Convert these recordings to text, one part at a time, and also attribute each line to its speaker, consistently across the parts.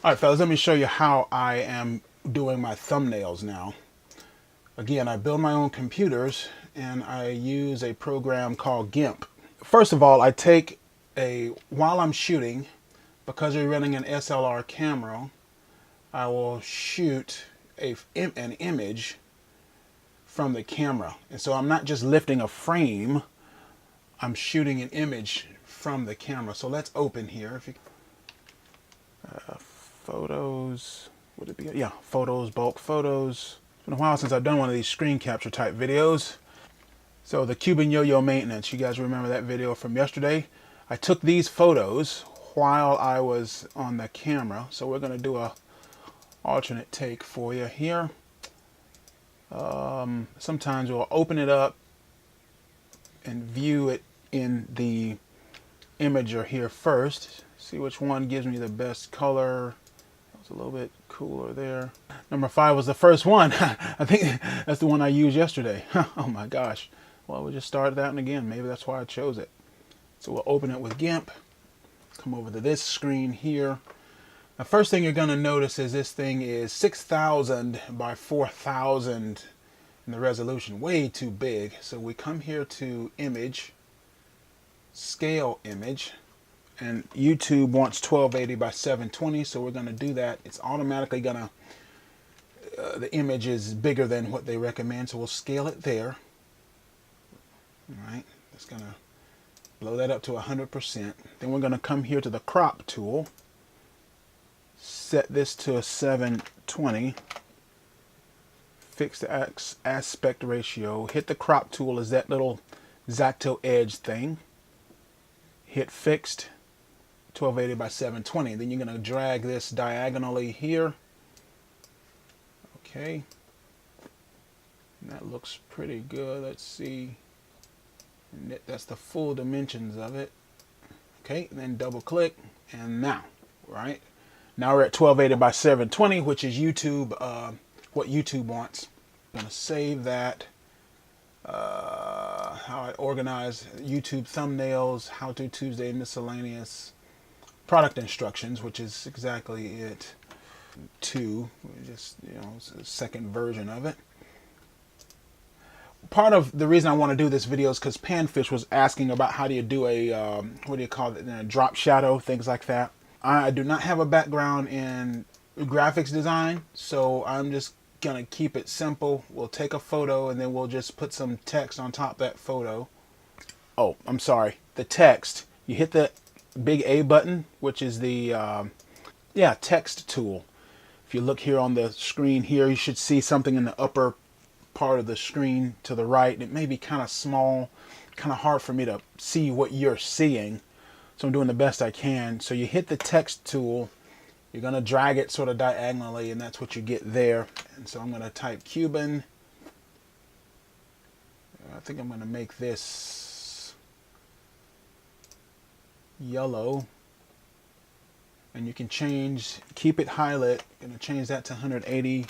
Speaker 1: All right, fellas, let me show you how I am doing my thumbnails now. Again, I build my own computers and I use a program called GIMP. First of all, I take while I'm shooting, because you're running an SLR camera, I will shoot an image from the camera. And so I'm not just lifting a frame, I'm shooting an image from the camera. So let's open here. If you, photos, would it be? Yeah, photos, bulk photos. It's been a while since I've done one of these screen capture type videos. So the Cuban yo-yo maintenance, you guys remember that video from yesterday? I took these photos while I was on the camera. So we're gonna do a alternate take for you here. Sometimes we'll open it up and view it in the imager here first. See which one gives me the best color. It's a little bit cooler there. Number 5 was the first one. I think that's the one I used yesterday. Oh my gosh. Well, we'll just start that one again. Maybe that's why I chose it. So we'll open it with GIMP. Come over to this screen here. The first thing you're going to notice is this thing is 6,000 by 4,000 in the resolution. Way too big. So we come here to Image, Scale Image. And YouTube wants 1280 by 720, so we're going to do that. It's automatically going to, the image is bigger than what they recommend, so we'll scale it there. All right, it's going to blow that up to 100%. Then we're going to come here to the crop tool, set this to a 720, fix the aspect ratio, hit the crop tool as that little Zacto edge thing, hit fixed. 1280 by 720. Then you're going to drag this diagonally here. Okay. And that looks pretty good. Let's see. And that's the full dimensions of it. Okay. And then double click. And now, right? Now we're at 1280 by 720, which is YouTube, what YouTube wants. I'm going to save that. How I organize YouTube thumbnails, How to Tuesday miscellaneous. Product instructions, which is exactly it. 2, just, you know, it's a second version of it. Part of the reason I want to do this video is because Panfish was asking about how do you do a what do you call it, drop shadow, things like that. I do not have a background in graphics design, so I'm just gonna keep it simple. We'll take a photo and then we'll just put some text on top of that photo. Oh, I'm sorry, the text, you hit the big A button, which is the text tool. If you look here on the screen here, you should see something in the upper part of the screen to the right. It may be kind of small, kind of hard for me to see what you're seeing, so I'm doing the best I can. So you hit the text tool, you're going to drag it sort of diagonally, and that's what you get there. And so I'm going to type Cuban. I think I'm going to make this yellow, and you can change, keep it highlight. I'm going to change that to 180.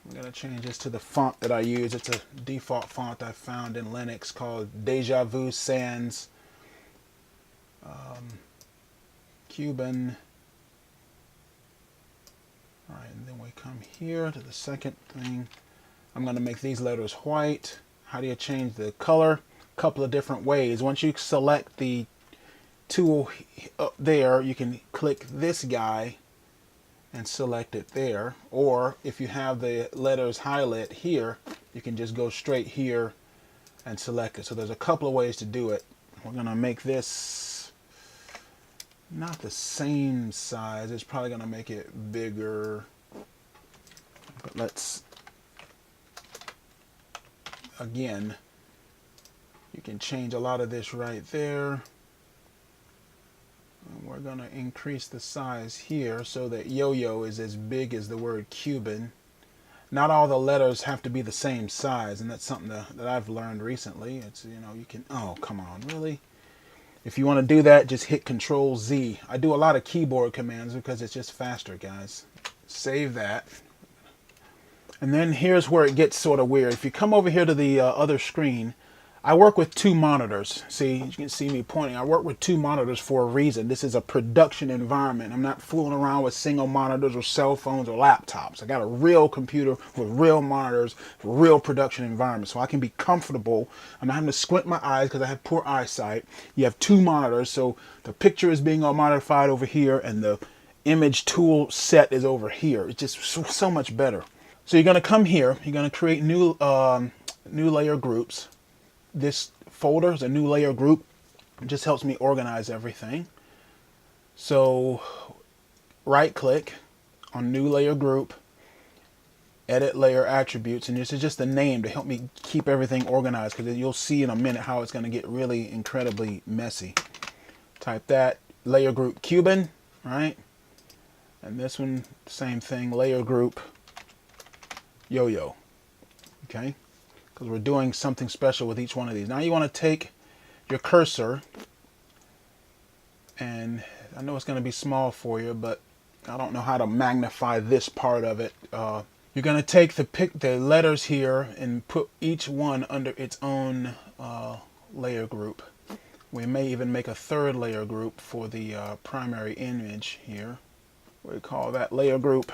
Speaker 1: I'm going to change this to the font that I use. It's a default font I found in Linux called Deja Vu Sans Cuban. All right, and then we come here to the second thing. I'm going to make these letters white. How do you change the color? A couple of different ways. Once you select the tool up there, you can click this guy and select it there, or if you have the letters highlight here, you can just go straight here and select it. So there's a couple of ways to do it. We're gonna make this not the same size. It's probably gonna make it bigger, but let's, again, you can change a lot of this right there. And we're going to increase the size here so that yo-yo is as big as the word Cuban. Not all the letters have to be the same size, and that's something that I've learned recently. It's, you know, you can, oh, come on, really? If you want to do that, just hit Control Z. I do a lot of keyboard commands because it's just faster, guys. Save that. And then here's where it gets sort of weird. If you come over here to the other screen, I work with two monitors. See, you can see me pointing. I work with two monitors for a reason. This is a production environment. I'm not fooling around with single monitors or cell phones or laptops. I got a real computer with real monitors, real production environment. So I can be comfortable. I'm not having to squint my eyes because I have poor eyesight. You have two monitors, so the picture is being modified over here and the image tool set is over here. It's just so much better. So you're going to come here. You're going to create new layer groups. This folder is a new layer group. It just helps me organize everything. So right click on new layer group, edit layer attributes, and this is just the name to help me keep everything organized, because you'll see in a minute how it's going to get really incredibly messy. Type that, layer group Cuban, right? And this one, same thing, layer group Yo-Yo, okay? Because we're doing something special with each one of these. Now you want to take your cursor, and I know it's going to be small for you, but I don't know how to magnify this part of it. You're going to take the letters here and put each one under its own layer group. We may even make a third layer group for the primary image here. We call that layer group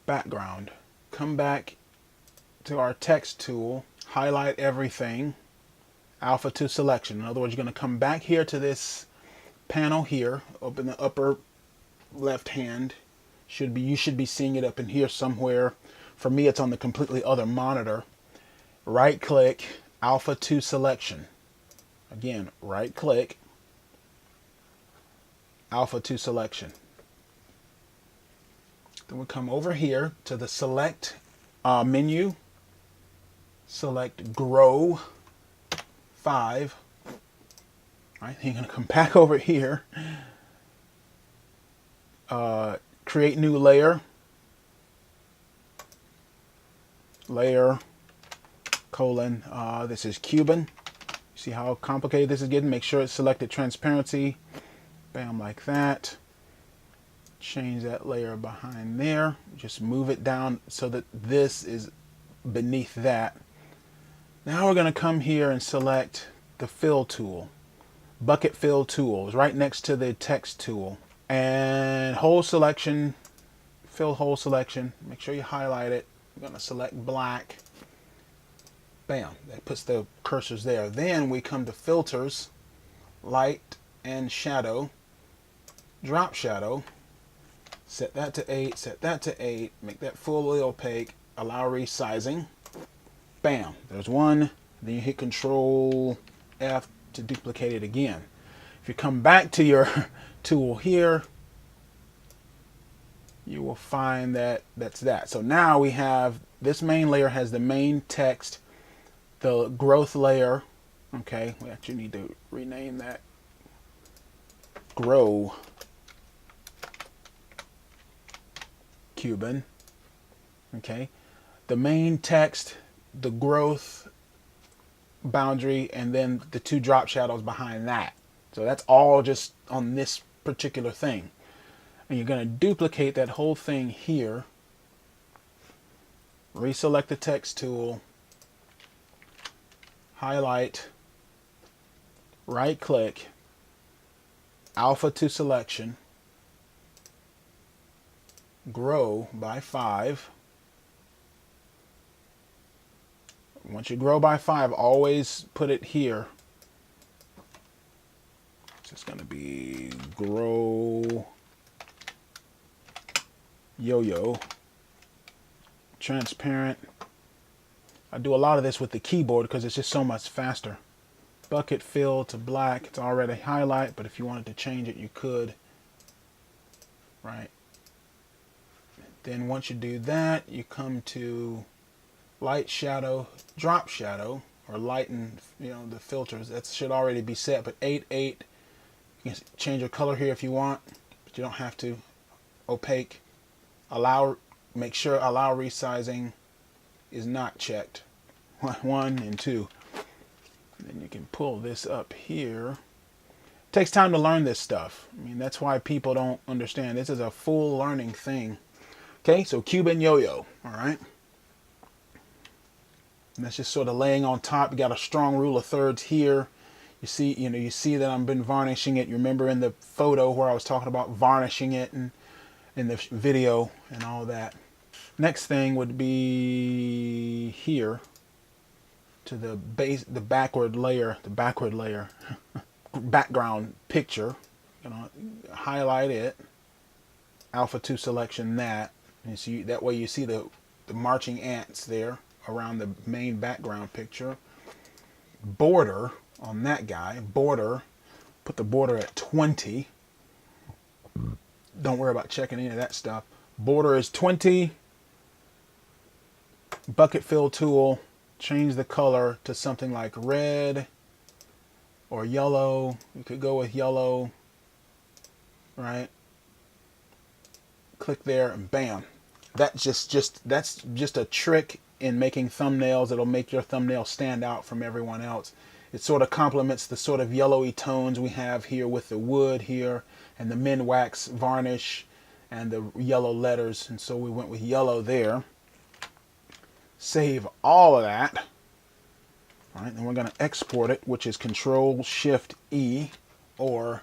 Speaker 1: background. Come back to our text tool, highlight everything, alpha to selection. In other words, you're going to come back here to this panel here, up in the upper left hand. You should be seeing it up in here somewhere. For me, it's on the completely other monitor. Right click, alpha to selection. Again, right click, alpha to selection. Then we come over here to the select menu. Select grow 5. All right, you're going to come back over here. Create new layer. Layer colon. This is Cuban. See how complicated this is getting? Make sure it's selected transparency. Bam, like that. Change that layer behind there. Just move it down so that this is beneath that. Now we're going to come here and select the fill tool. Bucket fill tool is right next to the text tool. And whole selection, fill whole selection. Make sure you highlight it. I'm going to select black. Bam, that puts the cursors there. Then we come to filters, light and shadow, drop shadow. Set that to 8, set that to 8, make that fully opaque, allow resizing. Bam, there's one. Then you hit Control F to duplicate it again. If you come back to your tool here, you will find that that's that. So now we have, this main layer has the main text, the growth layer. Okay, we actually need to rename that grow Cuban. Okay, the main text, the growth boundary, and then the two drop shadows behind that. So that's all just on this particular thing. And you're going to duplicate that whole thing here. Reselect the text tool. Highlight. Right click. Alpha to selection. Grow by 5. Once you grow by 5, always put it here. It's just going to be grow Yo-Yo. Transparent. I do a lot of this with the keyboard because it's just so much faster. Bucket fill to black. It's already highlight, but if you wanted to change it, you could. Right. Then once you do that, you come to light shadow, drop shadow, or lighten, the filters. That should already be set, but 8, 8. You can change your color here if you want, but you don't have to. Opaque. Make sure allow resizing is not checked. 1 and 2. And then you can pull this up here. It takes time to learn this stuff. I mean, that's why people don't understand. This is a full learning thing. Okay, so Cuban Yo-Yo, all right? And that's just sort of laying on top. You got a strong rule of thirds here. You see that I've been varnishing it. You remember in the photo where I was talking about varnishing it, and in the video and all that. Next thing would be here to the base, the backward layer, background picture. Highlight it, alpha 2 selection that, and see that way you see the marching ants there around the main background picture. Border on that guy, put the border at 20. Don't worry about checking any of that stuff. Border is 20. Bucket fill tool, change the color to something like red or yellow. You could go with yellow, right? Click there and bam. That's just a trick in making thumbnails. It'll make your thumbnail stand out from everyone else. It sort of complements the sort of yellowy tones we have here with the wood here and the min wax varnish and the yellow letters, and so we went with yellow there. Save all of that. All right, then we're going to export it, which is Control-Shift-E, or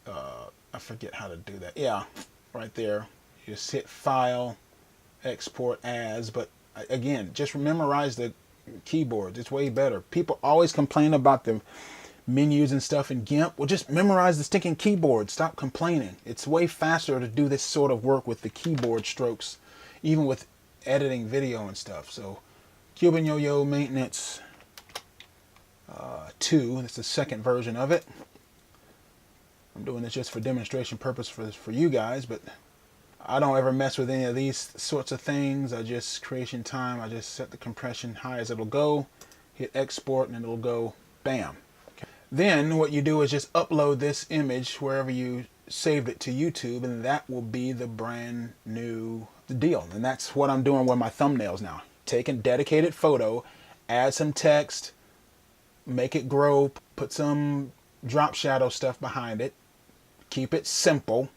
Speaker 1: I forget how to do that. Yeah, right there. You just hit File, Export As, but again, just memorize the keyboards. It's way better. People always complain about the menus and stuff in GIMP. Well, just memorize the stinking keyboard. Stop complaining. It's way faster to do this sort of work with the keyboard strokes, even with editing video and stuff. So Cuban Yo-Yo Maintenance 2, that's the second version of it. I'm doing this just for demonstration purpose for you guys, but I don't ever mess with any of these sorts of things. I just, creation time, I just set the compression high as it'll go, hit export, and it'll go bam. Okay. Then what you do is just upload this image wherever you saved it to YouTube, and that will be the brand new deal. And that's what I'm doing with my thumbnails now. Take a dedicated photo, add some text, make it grow, put some drop shadow stuff behind it, keep it simple.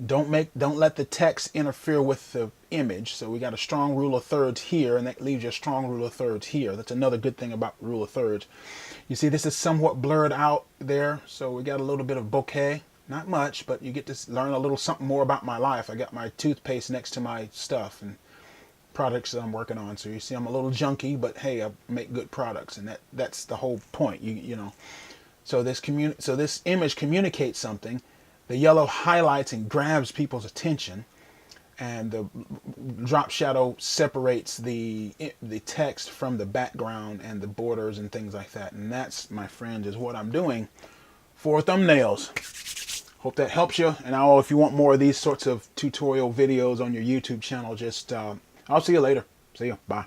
Speaker 1: Don't let the text interfere with the image. So we got a strong rule of thirds here, and that leaves you a strong rule of thirds here. That's another good thing about rule of thirds. You see this is somewhat blurred out there, so we got a little bit of bokeh. Not much, but you get to learn a little something more about my life. I got my toothpaste next to my stuff and products that I'm working on. So you see I'm a little junky, but hey, I make good products, and that's the whole point. You know. So this image communicates something. The yellow highlights and grabs people's attention, and the drop shadow separates the text from the background and the borders and things like that. And that's, my friend, is what I'm doing for thumbnails. Hope that helps you. And if you want more of these sorts of tutorial videos on your YouTube channel, just I'll see you later. See you. Bye.